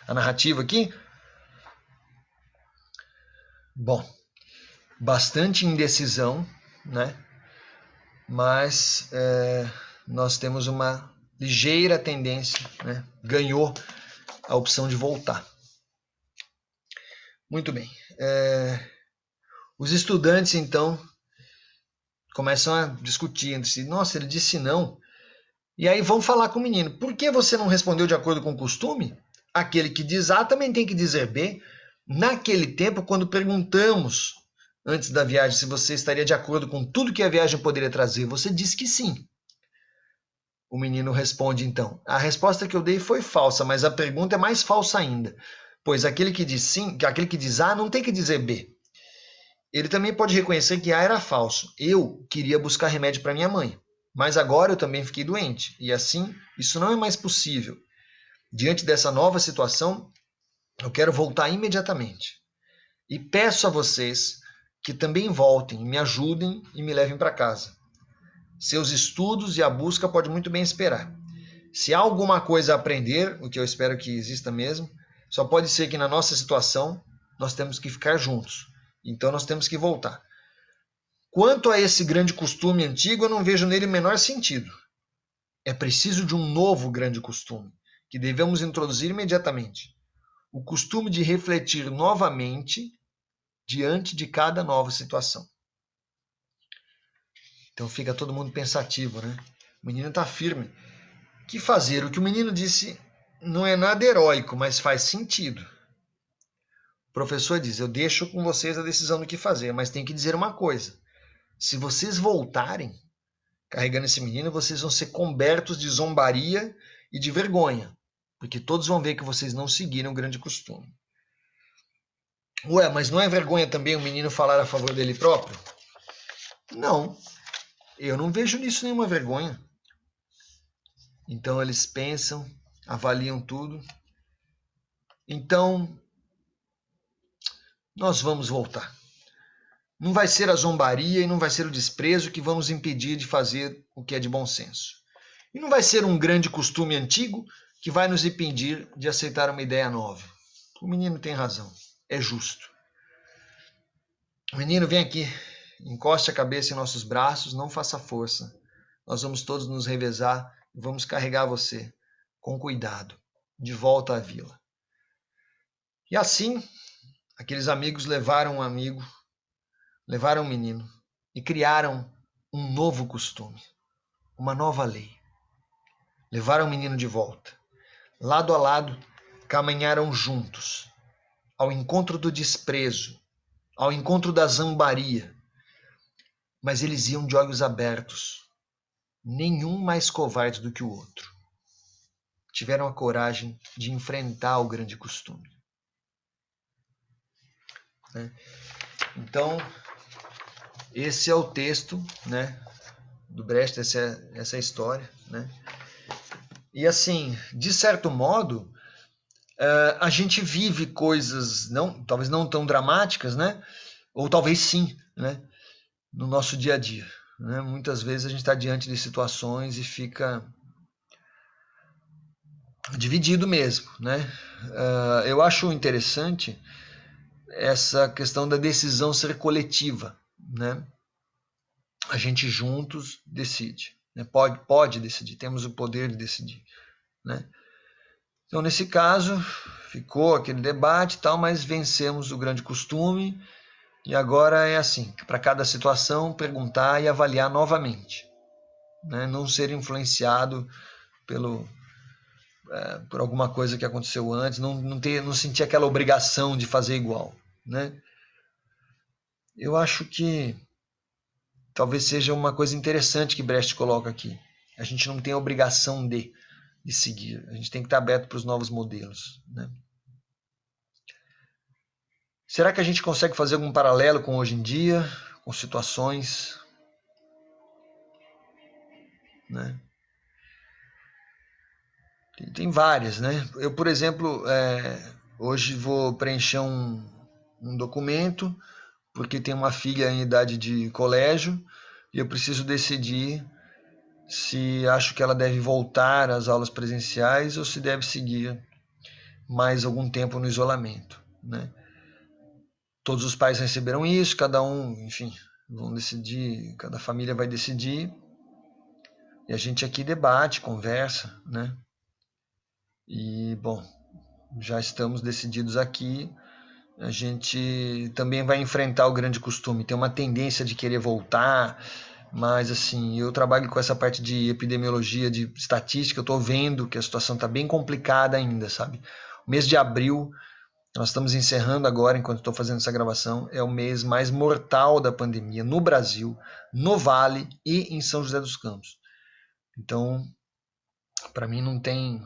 a narrativa aqui? Bom, bastante indecisão, né? Mas nós temos uma ligeira tendência, né? Ganhou a opção de voltar. Muito bem. Os estudantes, então, começam a discutir entre si. Nossa, ele disse não. E aí vão falar com o menino. Por que você não respondeu de acordo com o costume? Aquele que diz A também tem que dizer B. Naquele tempo, quando perguntamos antes da viagem se você estaria de acordo com tudo que a viagem poderia trazer, você disse que sim. O menino responde então. A resposta que eu dei foi falsa, mas a pergunta é mais falsa ainda. Pois aquele que diz sim, aquele que diz A não tem que dizer B. Ele também pode reconhecer que A era falso. Eu queria buscar remédio para minha mãe. Mas agora eu também fiquei doente, e assim, isso não é mais possível. Diante dessa nova situação, eu quero voltar imediatamente. E peço a vocês que também voltem, me ajudem e me levem para casa. Seus estudos e a busca podem muito bem esperar. Se há alguma coisa a aprender, o que eu espero que exista mesmo, só pode ser que na nossa situação nós temos que ficar juntos. Então nós temos que voltar. Quanto a esse grande costume antigo, eu não vejo nele o menor sentido. É preciso de um novo grande costume, que devemos introduzir imediatamente. O costume de refletir novamente diante de cada nova situação. Então fica todo mundo pensativo, né? O menino está firme. O que fazer? O que o menino disse não é nada heróico, mas faz sentido. O professor diz, eu deixo com vocês a decisão do que fazer, mas tem que dizer uma coisa. Se vocês voltarem carregando esse menino, vocês vão ser cobertos de zombaria e de vergonha, porque todos vão ver que vocês não seguiram o grande costume. Ué, mas não é vergonha também o menino falar a favor dele próprio? Não, eu não vejo nisso nenhuma vergonha. Então eles pensam, avaliam tudo. Então, nós vamos voltar. Não vai ser a zombaria e não vai ser o desprezo que vamos impedir de fazer o que é de bom senso. E não vai ser um grande costume antigo que vai nos impedir de aceitar uma ideia nova. O menino tem razão, é justo. Menino, vem aqui, encoste a cabeça em nossos braços, não faça força. Nós vamos todos nos revezar e vamos carregar você com cuidado, de volta à vila. E assim, aqueles amigos levaram o menino e criaram um novo costume, uma nova lei. Levaram o menino de volta. Lado a lado, caminharam juntos, ao encontro do desprezo, ao encontro da zombaria. Mas eles iam de olhos abertos, nenhum mais covarde do que o outro. Tiveram a coragem de enfrentar o grande costume. Né? Então, esse é o texto, né, do Brecht, essa é a história. Né? E assim, de certo modo, a gente vive coisas, talvez não tão dramáticas, né? Ou talvez sim, né? No nosso dia a dia. Né? Muitas vezes a gente está diante de situações e fica dividido mesmo. Né? Eu acho interessante essa questão da decisão ser coletiva. Né? A gente juntos decide. Né? Pode decidir, temos o poder de decidir. Né? Então, nesse caso, ficou aquele debate e tal, mas vencemos o grande costume. E agora é assim, para cada situação, perguntar e avaliar novamente. Né? Não ser influenciado por alguma coisa que aconteceu antes, não sentir aquela obrigação de fazer igual. Né? Eu acho que talvez seja uma coisa interessante que Brecht coloca aqui. A gente não tem a obrigação de seguir. A gente tem que estar aberto para os novos modelos. Né? Será que a gente consegue fazer algum paralelo com hoje em dia, com situações? Né? Tem várias, né? Eu, por exemplo, hoje vou preencher um documento, porque tenho uma filha em idade de colégio, e eu preciso decidir se acho que ela deve voltar às aulas presenciais ou se deve seguir mais algum tempo no isolamento. Né? Todos os pais receberam isso, cada um, enfim, vão decidir, cada família vai decidir, e a gente aqui debate, conversa, né? E, bom, já estamos decididos aqui, a gente também vai enfrentar o grande costume, tem uma tendência de querer voltar, mas assim, eu trabalho com essa parte de epidemiologia, de estatística, eu estou vendo que a situação está bem complicada ainda, sabe? O mês de abril, nós estamos encerrando agora, enquanto estou fazendo essa gravação, é o mês mais mortal da pandemia no Brasil, no Vale e em São José dos Campos. Então, para mim não tem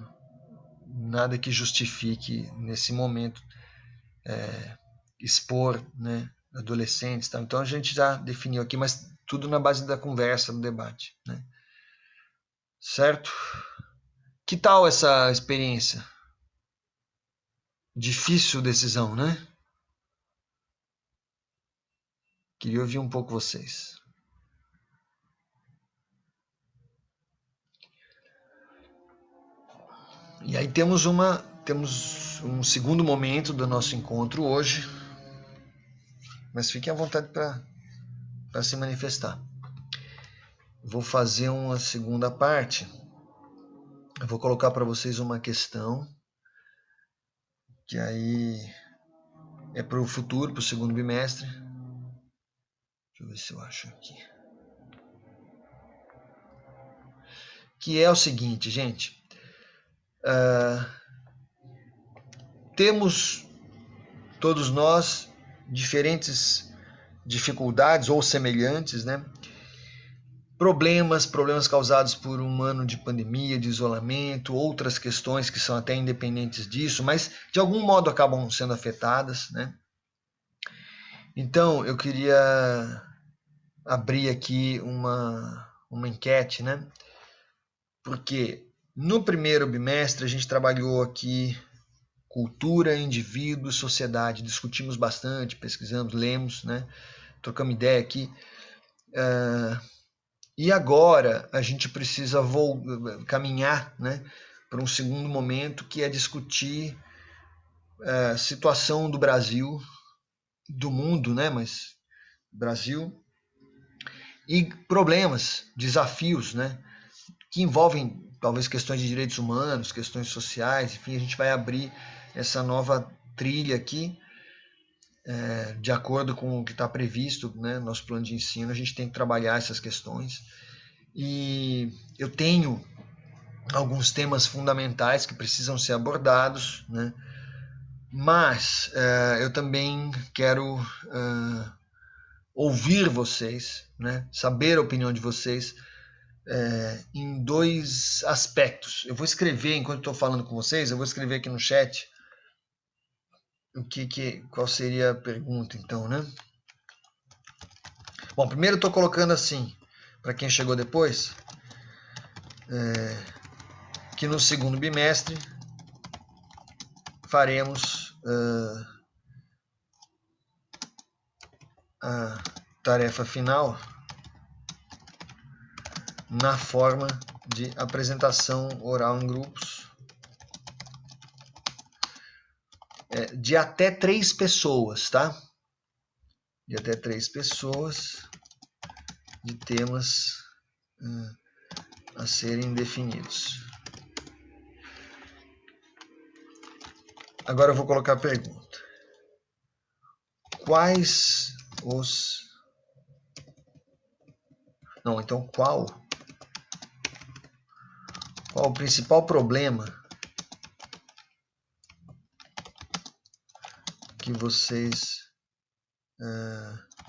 nada que justifique nesse momento expor, né, adolescentes. Tá? Então a gente já definiu aqui, mas tudo na base da conversa, do debate. Né? Certo? Que tal essa experiência? Difícil decisão, né? Queria ouvir um pouco vocês. E aí temos um segundo momento do nosso encontro hoje, mas fiquem à vontade para se manifestar. Vou fazer uma segunda parte. Eu vou colocar para vocês uma questão que aí é para o futuro, para o segundo bimestre. Deixa eu ver se eu acho aqui. Que é o seguinte, gente. Temos todos nós diferentes dificuldades ou semelhantes, né? Problemas causados por um ano de pandemia, de isolamento, outras questões que são até independentes disso, mas de algum modo acabam sendo afetadas, né? Então, eu queria abrir aqui uma enquete, né? Porque no primeiro bimestre a gente trabalhou aqui cultura, indivíduo, sociedade, discutimos bastante, pesquisamos, lemos, né? Trocamos ideia aqui. E agora a gente precisa caminhar, né, para um segundo momento, que é discutir a situação do Brasil, do mundo, né, mas Brasil, e problemas, desafios, né, que envolvem talvez questões de direitos humanos, questões sociais, enfim, a gente vai abrir essa nova trilha aqui, de acordo com o que está previsto, né, no nosso plano de ensino, a gente tem que trabalhar essas questões. E eu tenho alguns temas fundamentais que precisam ser abordados, né? Mas eu também quero ouvir vocês, né? Saber a opinião de vocês em dois aspectos. Eu vou escrever, enquanto estou falando com vocês, eu vou escrever aqui no chat qual seria a pergunta, então, né? Bom, primeiro eu estou colocando assim, para quem chegou depois, que no segundo bimestre faremos a tarefa final na forma de apresentação oral em grupos de até 3 pessoas, tá? De até 3 pessoas, de temas a serem definidos. Agora eu vou colocar a pergunta. Quais os... Não, então qual o principal problema que vocês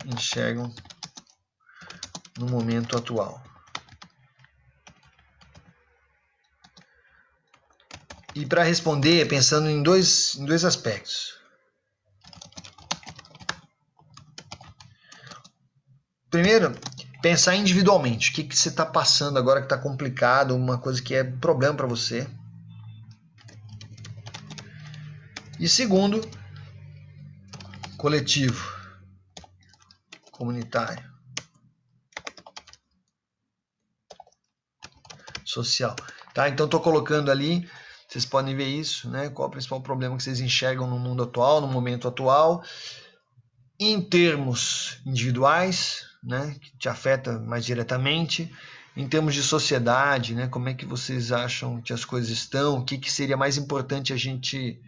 enxergam no momento atual? E para responder, pensando em dois aspectos. Primeiro, pensar individualmente. O que você está passando agora que está complicado, uma coisa que é problema para você. E segundo, coletivo, comunitário, social. Tá? Então estou colocando ali, vocês podem ver isso, né? Qual é o principal problema que vocês enxergam no mundo atual, no momento atual, em termos individuais, né? Que te afeta mais diretamente, em termos de sociedade, né? Como é que vocês acham que as coisas estão, o que seria mais importante a gente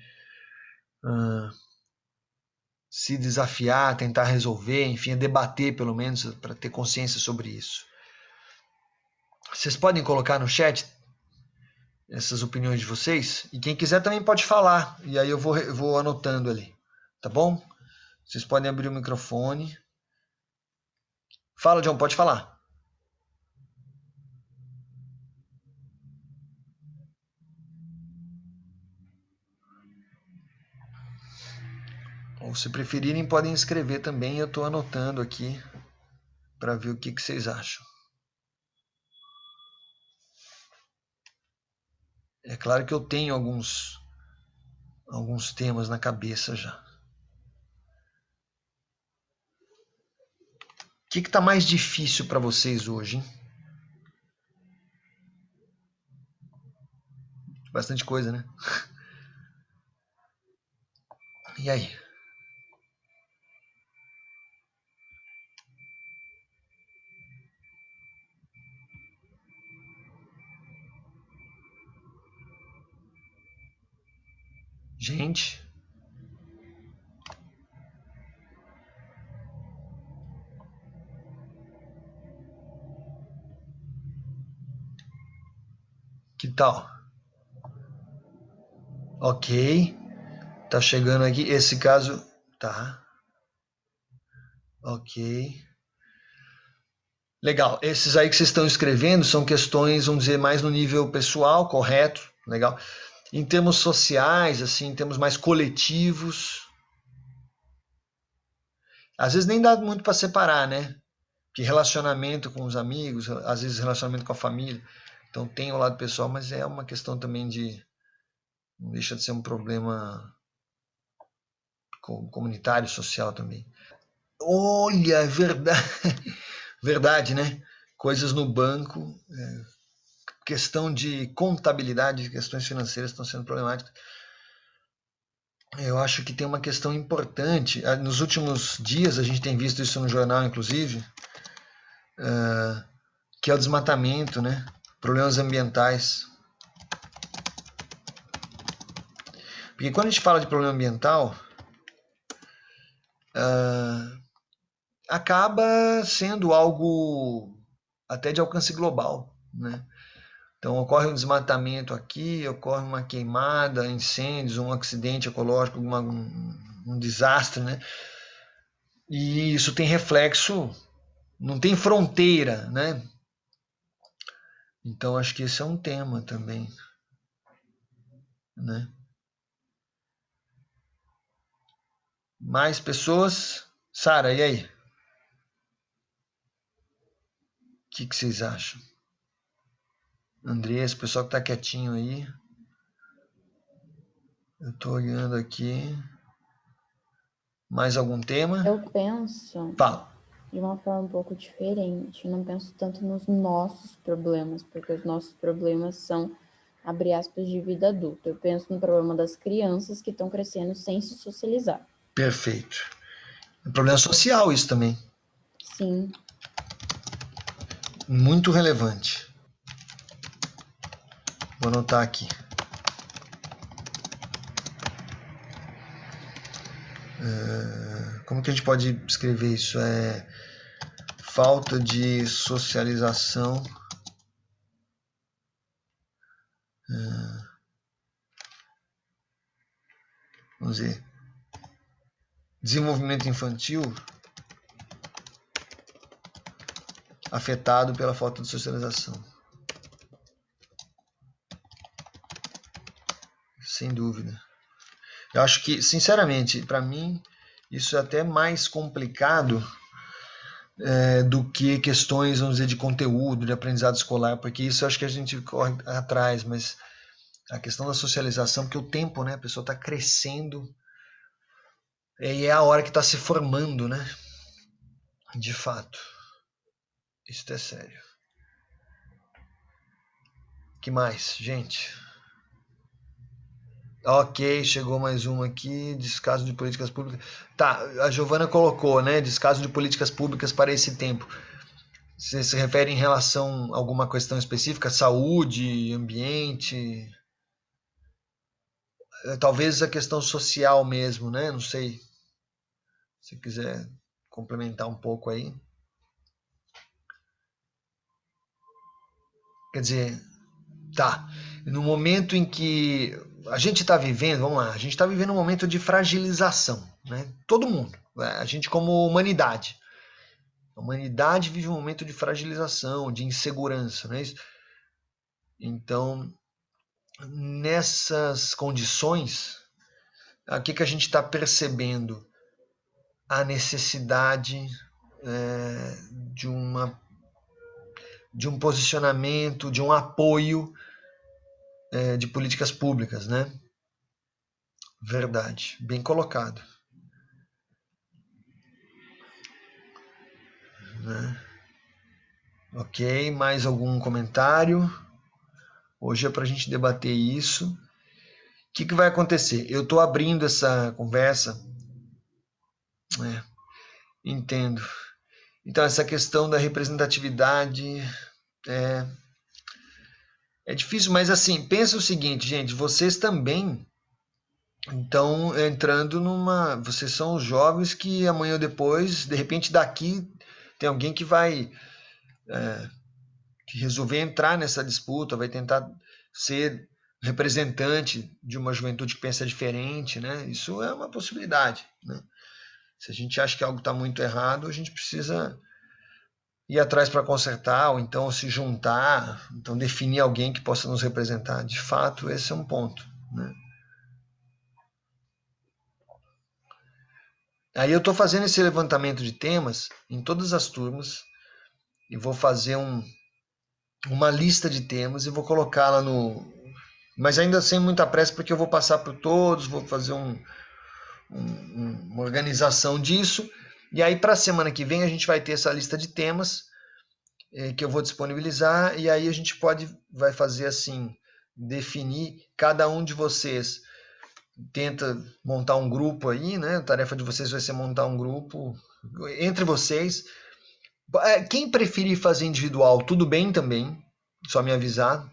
se desafiar, tentar resolver, enfim, debater pelo menos para ter consciência sobre isso. Vocês podem colocar no chat essas opiniões de vocês, e quem quiser também pode falar, e aí eu vou anotando ali, tá bom? Vocês podem abrir o microfone. Fala, John, pode falar. Ou se preferirem, podem escrever também, eu estou anotando aqui para ver o que vocês acham. É claro que eu tenho alguns temas na cabeça já. O que está mais difícil para vocês hoje, hein? Bastante coisa, né? E aí? Gente? Que tal? Ok. Tá chegando aqui. Esse caso... Tá. Ok. Legal. Esses aí que vocês estão escrevendo são questões, vamos dizer, mais no nível pessoal, correto. Legal. Em termos sociais, assim, em termos mais coletivos. Às vezes nem dá muito para separar, né? Que relacionamento com os amigos, às vezes relacionamento com a família. Então tem o lado pessoal, mas é uma questão também de... Não deixa de ser um problema comunitário, social também. Olha, é verdade. Verdade, né? Coisas no banco, questão de contabilidade, questões financeiras estão sendo problemáticas. Eu acho que tem uma questão importante. Nos últimos dias, a gente tem visto isso no jornal, inclusive, que é o desmatamento, né? Problemas ambientais. Porque quando a gente fala de problema ambiental, acaba sendo algo até de alcance global, né? Então ocorre um desmatamento aqui, ocorre uma queimada, incêndios, um acidente ecológico, um desastre, né? E isso tem reflexo, não tem fronteira, né? Então, acho que esse é um tema também, né? Mais pessoas? Sara, e aí? O que vocês acham? Andrés, o pessoal que tá quietinho aí. Eu tô olhando aqui. Mais algum tema? Eu penso Fala. de uma forma um pouco diferente. Eu não penso tanto nos nossos problemas, porque os nossos problemas são, abre aspas, de vida adulta. Eu penso no problema das crianças que estão crescendo sem se socializar. Perfeito. É um problema social isso também. Sim. Muito relevante. Vou anotar aqui. Como que a gente pode escrever isso? É falta de socialização. Vamos ver. Desenvolvimento infantil afetado pela falta de socialização. Sem dúvida. Eu acho que, sinceramente, para mim, isso é até mais complicado do que questões, vamos dizer, de conteúdo, de aprendizado escolar, porque isso eu acho que a gente corre atrás, mas a questão da socialização, porque o tempo, né, a pessoa está crescendo e é a hora que está se formando, né? De fato. Isso é sério. Que mais, gente? Ok, chegou mais uma aqui, descaso de políticas públicas. Tá, a Giovana colocou, né, descaso de políticas públicas para esse tempo. Você se refere em relação a alguma questão específica? Saúde, ambiente? Talvez a questão social mesmo, né? Não sei. Se quiser complementar um pouco aí. Quer dizer, tá. No momento em que a gente está vivendo, vamos lá, a gente está vivendo um momento de fragilização, né? Todo mundo, né? A gente como humanidade. A humanidade vive um momento de fragilização, de insegurança, não é isso? Então, nessas condições, o que a gente está percebendo? A necessidade de um posicionamento, de um apoio de políticas públicas, né? Verdade, bem colocado. Né? Ok, mais algum comentário? Hoje é para a gente debater isso. O que vai acontecer? Eu estou abrindo essa conversa. Entendo. Então, essa questão da representatividade é difícil, mas assim, pensa o seguinte, gente, vocês também estão entrando numa... Vocês são os jovens que amanhã ou depois, de repente daqui, tem alguém que vai que resolver entrar nessa disputa, vai tentar ser representante de uma juventude que pensa diferente, né? Isso é uma possibilidade, né? Se a gente acha que algo está muito errado, a gente precisa ir atrás para consertar, ou então se juntar, então definir alguém que possa nos representar. De fato, esse é um ponto, né? Aí eu estou fazendo esse levantamento de temas em todas as turmas e vou fazer uma lista de temas e vou colocá-la no... Mas ainda sem muita pressa, porque eu vou passar por todos, vou fazer uma organização disso. E aí, para a semana que vem, a gente vai ter essa lista de temas que eu vou disponibilizar. E aí a gente vai fazer assim, definir, cada um de vocês tenta montar um grupo aí, né? A tarefa de vocês vai ser montar um grupo entre vocês. Quem preferir fazer individual, tudo bem também, só me avisar.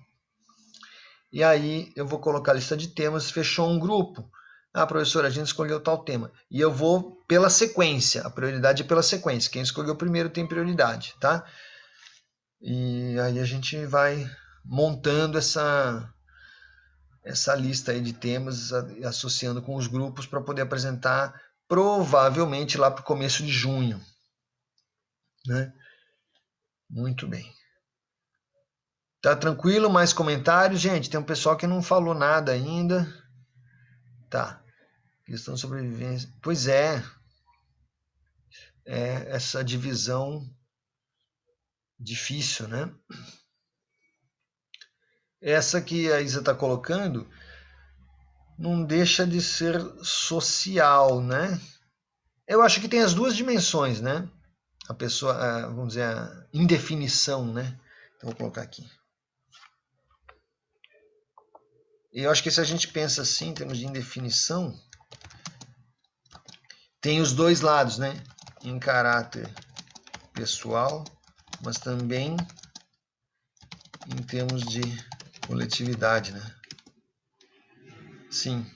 E aí eu vou colocar a lista de temas, fechou um grupo. Ah, professor, a gente escolheu tal tema. E eu vou pela sequência, a prioridade é pela sequência. Quem escolheu primeiro tem prioridade, tá? E aí a gente vai montando essa lista aí de temas, associando com os grupos para poder apresentar provavelmente lá para o começo de junho. Né? Muito bem. Tá tranquilo? Mais comentários? Gente, tem um pessoal que não falou nada ainda. Tá. Questão de sobrevivência. Pois é. É essa divisão difícil, né? Essa que a Isa está colocando não deixa de ser social, né? Eu acho que tem as duas dimensões, né? A pessoa, vamos dizer, a indefinição, né? Então, vou colocar aqui. E eu acho que se a gente pensa assim, em termos de indefinição, tem os dois lados, né? Em caráter pessoal, mas também em termos de coletividade, né? Sim.